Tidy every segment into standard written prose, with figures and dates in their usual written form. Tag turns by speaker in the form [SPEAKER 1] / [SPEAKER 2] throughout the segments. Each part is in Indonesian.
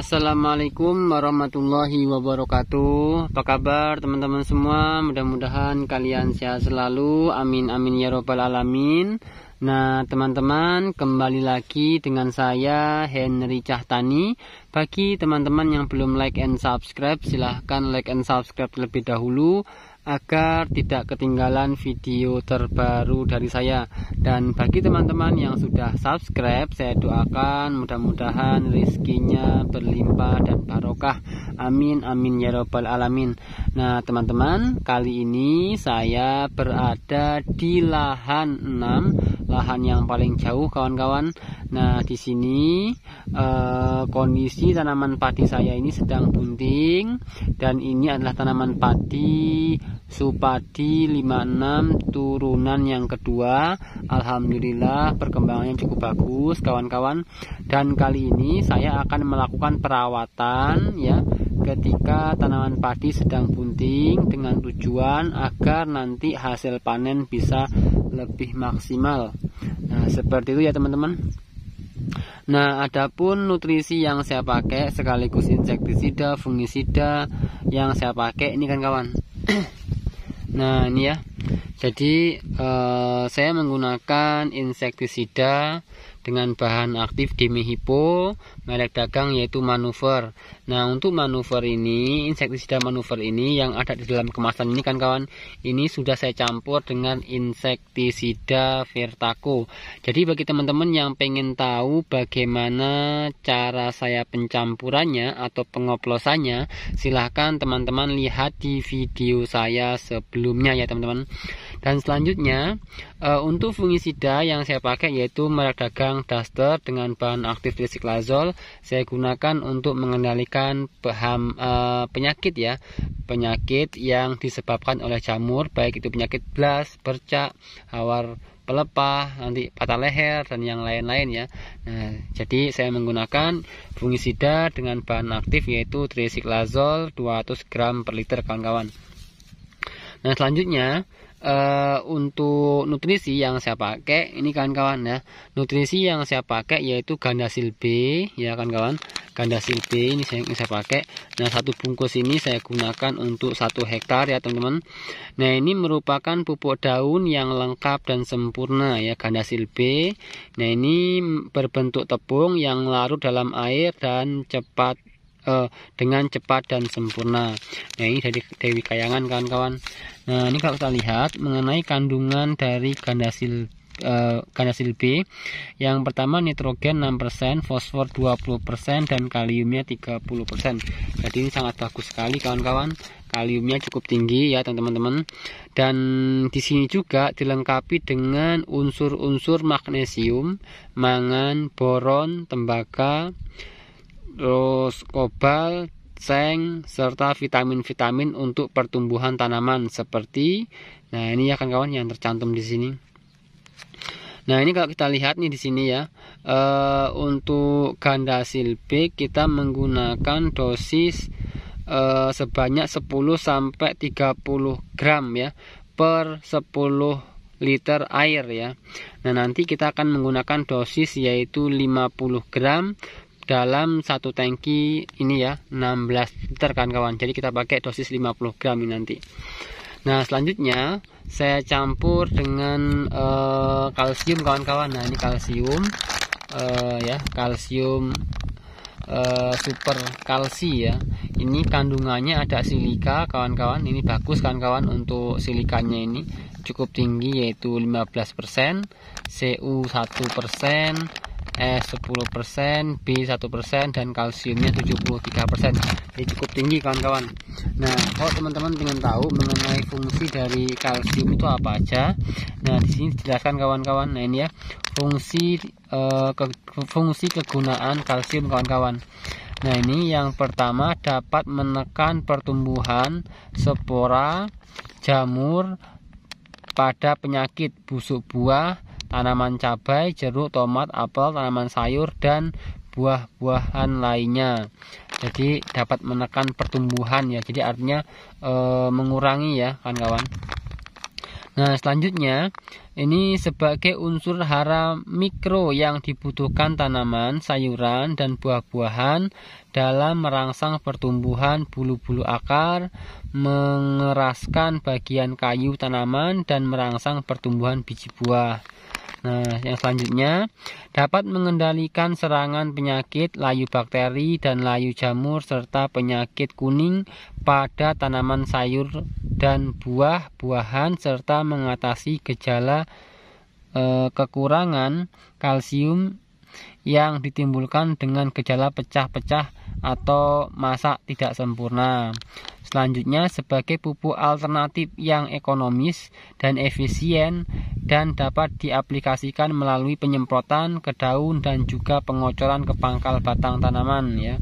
[SPEAKER 1] Assalamualaikum warahmatullahi wabarakatuh. Apa kabar teman-teman semua? Mudah-mudahan kalian sehat selalu. Amin amin ya robbal alamin. Nah teman-teman, kembali lagi dengan saya Henry Cahtani. Bagi teman-teman yang belum like and subscribe, silahkan like and subscribe terlebih dahulu agar tidak ketinggalan video terbaru dari saya. Dan bagi teman-teman yang sudah subscribe, saya doakan mudah-mudahan rezekinya berlimpah dan barokah. Amin amin ya robbal alamin. Nah teman-teman, kali ini saya berada di lahan 6, lahan yang paling jauh kawan-kawan. Nah di sini kondisi tanaman padi saya ini sedang bunting, dan ini adalah tanaman padi Supadi 56 turunan yang kedua. Alhamdulillah perkembangannya cukup bagus kawan-kawan. Dan kali ini saya akan melakukan perawatan ya ketika tanaman padi sedang bunting, dengan tujuan agar nanti hasil panen bisa lebih maksimal. Nah seperti itu ya teman-teman. Nah adapun nutrisi yang saya pakai sekaligus insektisida, fungisida yang saya pakai ini kan kawan. Nah ini ya, jadi saya menggunakan insektisida dengan bahan aktif Demihipo, merek dagang yaitu Manuver. Nah untuk Manuver ini, insektisida Manuver ini yang ada di dalam kemasan ini kan kawan, ini sudah saya campur dengan insektisida Vertaco. Jadi bagi teman-teman yang pengen tahu bagaimana cara saya pencampurannya atau pengoplosannya, silahkan teman-teman lihat di video saya sebelumnya ya teman-teman. Dan selanjutnya untuk fungisida yang saya pakai yaitu merek dagang Duster dengan bahan aktif Trisiklazol. Saya gunakan untuk mengendalikan penyakit ya, penyakit yang disebabkan oleh jamur, baik itu penyakit blas, bercak, hawar pelepah, nanti patah leher dan yang lain-lain ya. Nah, jadi saya menggunakan fungisida dengan bahan aktif yaitu Trisiklazol 200 gram per liter kawan-kawan. Nah selanjutnya untuk nutrisi yang saya pakai ini kawan-kawan ya, nutrisi yang saya pakai yaitu Gandasil B ya kawan-kawan. Gandasil B ini saya pakai. Nah satu bungkus ini saya gunakan untuk 1 hektar ya teman-teman. Nah ini merupakan pupuk daun yang lengkap dan sempurna ya, Gandasil B. Nah ini berbentuk tepung yang larut dalam air dan dengan cepat dan sempurna. Nah ini dari Dewi Kayangan kawan-kawan. Nah ini kalau kita lihat mengenai kandungan dari Gandasil B, yang pertama nitrogen 6%, fosfor 20% dan kaliumnya 30%. Jadi ini sangat bagus sekali kawan-kawan. Kaliumnya cukup tinggi ya teman-teman. Dan di sini juga dilengkapi dengan unsur-unsur magnesium, mangan, boron, tembaga, terus kobalt, seng, serta vitamin-vitamin untuk pertumbuhan tanaman seperti, nah ini ya kawan-kawan yang tercantum di sini. Nah ini kalau kita lihat nih di sini ya, untuk Gandasil B kita menggunakan dosis sebanyak 10 sampai 30 gram ya per 10 liter air ya. Nah nanti kita akan menggunakan dosis yaitu 50 gram dalam satu tangki ini ya, 16 liter kan kawan. Jadi kita pakai dosis 50 gram ini nanti. Nah selanjutnya saya campur dengan kalsium kawan-kawan. Nah ini kalsium ya, kalsium super kalsi ya. Ini kandungannya ada silika kawan-kawan. Ini bagus kawan-kawan, untuk silikanya ini cukup tinggi yaitu 15%, Cu 1%, S 10%, B 1%, dan kalsiumnya 73%. Jadi cukup tinggi kawan-kawan. Nah kalau teman-teman ingin tahu mengenai fungsi dari kalsium itu apa aja, nah di sini dijelaskan kawan-kawan. Nah ini ya fungsi kegunaan kalsium kawan-kawan. Nah ini yang pertama, dapat menekan pertumbuhan spora jamur pada penyakit busuk buah, tanaman cabai, jeruk, tomat, apel, tanaman sayur, dan buah-buahan lainnya. Jadi dapat menekan pertumbuhan ya, jadi artinya mengurangi ya kawan-kawan. Nah selanjutnya ini sebagai unsur hara mikro yang dibutuhkan tanaman, sayuran, dan buah-buahan dalam merangsang pertumbuhan bulu-bulu akar, mengeraskan bagian kayu tanaman, dan merangsang pertumbuhan biji buah. Nah, yang selanjutnya dapat mengendalikan serangan penyakit, layu bakteri, dan layu jamur, serta penyakit kuning pada tanaman sayur dan buah-buahan, serta mengatasi gejala kekurangan kalsium yang ditimbulkan dengan gejala pecah-pecah atau masak tidak sempurna. Selanjutnya, sebagai pupuk alternatif yang ekonomis dan efisien dan dapat diaplikasikan melalui penyemprotan ke daun dan juga pengocoran ke pangkal batang tanaman ya.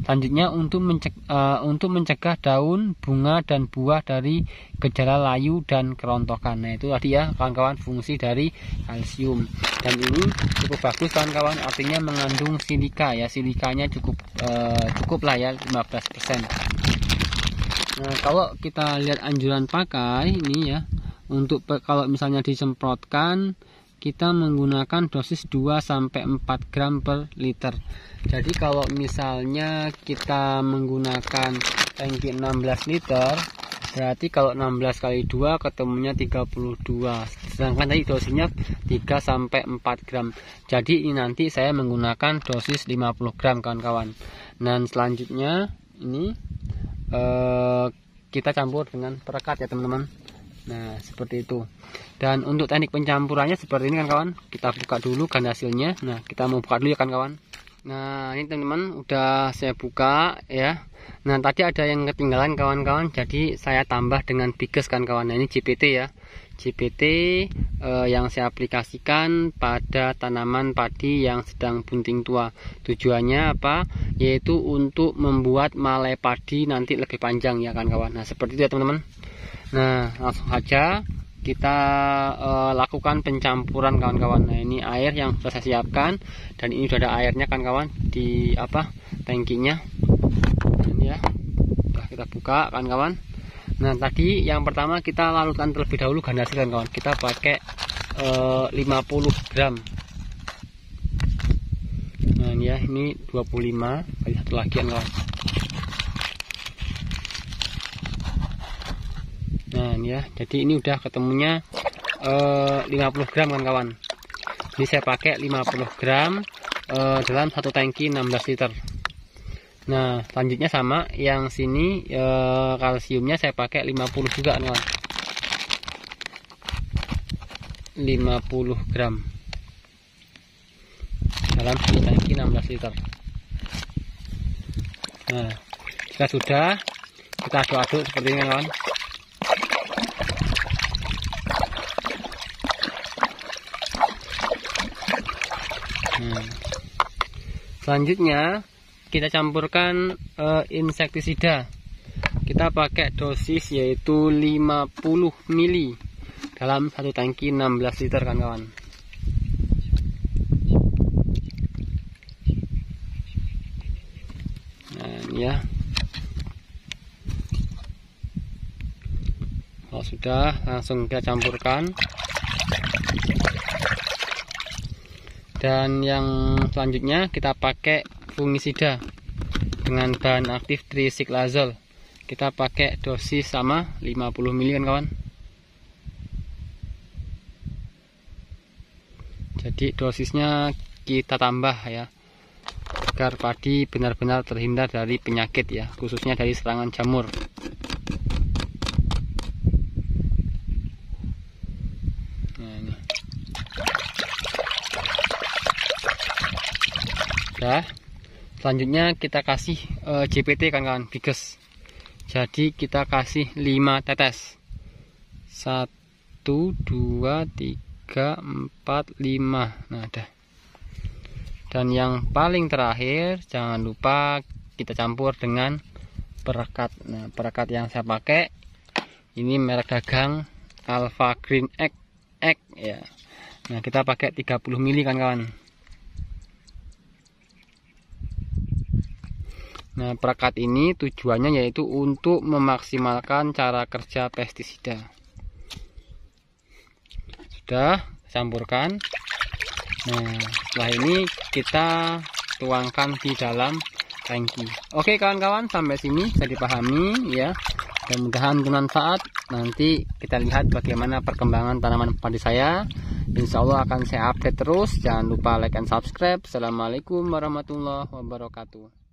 [SPEAKER 1] Selanjutnya, untuk mencegah daun, bunga, dan buah dari gejala layu dan kerontokan. Nah, itu tadi ya kawan-kawan fungsi dari kalsium. Dan ini cukup bagus kawan-kawan, artinya mengandung silika ya. Silikanya cukup lah ya, 15%. Nah, kalau kita lihat anjuran pakai ini ya, untuk kalau misalnya disemprotkan, kita menggunakan dosis 2-4 gram per liter. Jadi kalau misalnya kita menggunakan tangki 16 liter, berarti kalau 16 kali 2 ketemunya 32. Sedangkan tadi dosisnya 3-4 gram. Jadi ini nanti saya menggunakan dosis 50 gram kawan-kawan. Dan selanjutnya ini kita campur dengan perekat ya teman-teman. Nah, seperti itu. Dan untuk teknik pencampurannya seperti ini kan kawan. Kita buka dulu kan hasilnya. Nah, kita mau buka dulu ya kan kawan. Nah, ini teman-teman udah saya buka ya. Nah, tadi ada yang ketinggalan kawan-kawan. Jadi saya tambah dengan biges kan kawan. Nah, ini GPT ya. GPT yang saya aplikasikan pada tanaman padi yang sedang bunting tua. Tujuannya apa? Yaitu untuk membuat malai padi nanti lebih panjang ya kan kawan. Nah, seperti itu ya teman-teman. Nah, langsung saja kita lakukan pencampuran kawan-kawan. Nah, ini air yang sudah saya siapkan dan ini sudah ada airnya kan kawan di tangkinya. Ini ya. Sudah kita buka kan kawan. Nah, tadi yang pertama kita larutkan terlebih dahulu gandasi kan kawan. Kita pakai 50 gram. Nah, ini ya, ini 25 kali satu lagi kan kawan. Nah, ini ya, jadi ini udah ketemunya 50 gram kan kawan. Ini saya pakai 50 gram dalam satu tangki 16 liter. Nah, selanjutnya sama, yang sini kalsiumnya saya pakai 50 juga kan kawan. 50 gram dalam satu tangki 16 liter. Nah, jika sudah, kita aduk-aduk seperti ini kan kawan. Selanjutnya kita campurkan insektisida. Kita pakai dosis yaitu 50 ml dalam satu tangki 16 liter kan kawan. Nah, ini ya. Kalau sudah, langsung kita campurkan. Dan yang selanjutnya kita pakai fungisida dengan bahan aktif trisiklazol. Kita pakai dosis sama 50 ml kan kawan. Jadi dosisnya kita tambah ya, agar padi benar-benar terhindar dari penyakit ya, khususnya dari serangan jamur. Nah, selanjutnya kita kasih GPT kan kawan, biges. Jadi kita kasih 5 tetes. 1, 2, 3, 4, 5. Nah, ada. Dan yang paling terakhir jangan lupa kita campur dengan perekat. Nah, perekat yang saya pakai ini merek dagang Alpha Green Egg ya. Nah, kita pakai 30 ml kan kawan. Nah, perekat ini tujuannya yaitu untuk memaksimalkan cara kerja pestisida. sudah campurkan. Nah, setelah ini kita tuangkan di dalam tangki. Oke kawan-kawan, sampai sini bisa dipahami ya. Mudah-mudahan bermanfaat. Nanti kita lihat bagaimana perkembangan tanaman padi saya. Insya Allah akan saya update terus. Jangan lupa like and subscribe. Assalamualaikum warahmatullahi wabarakatuh.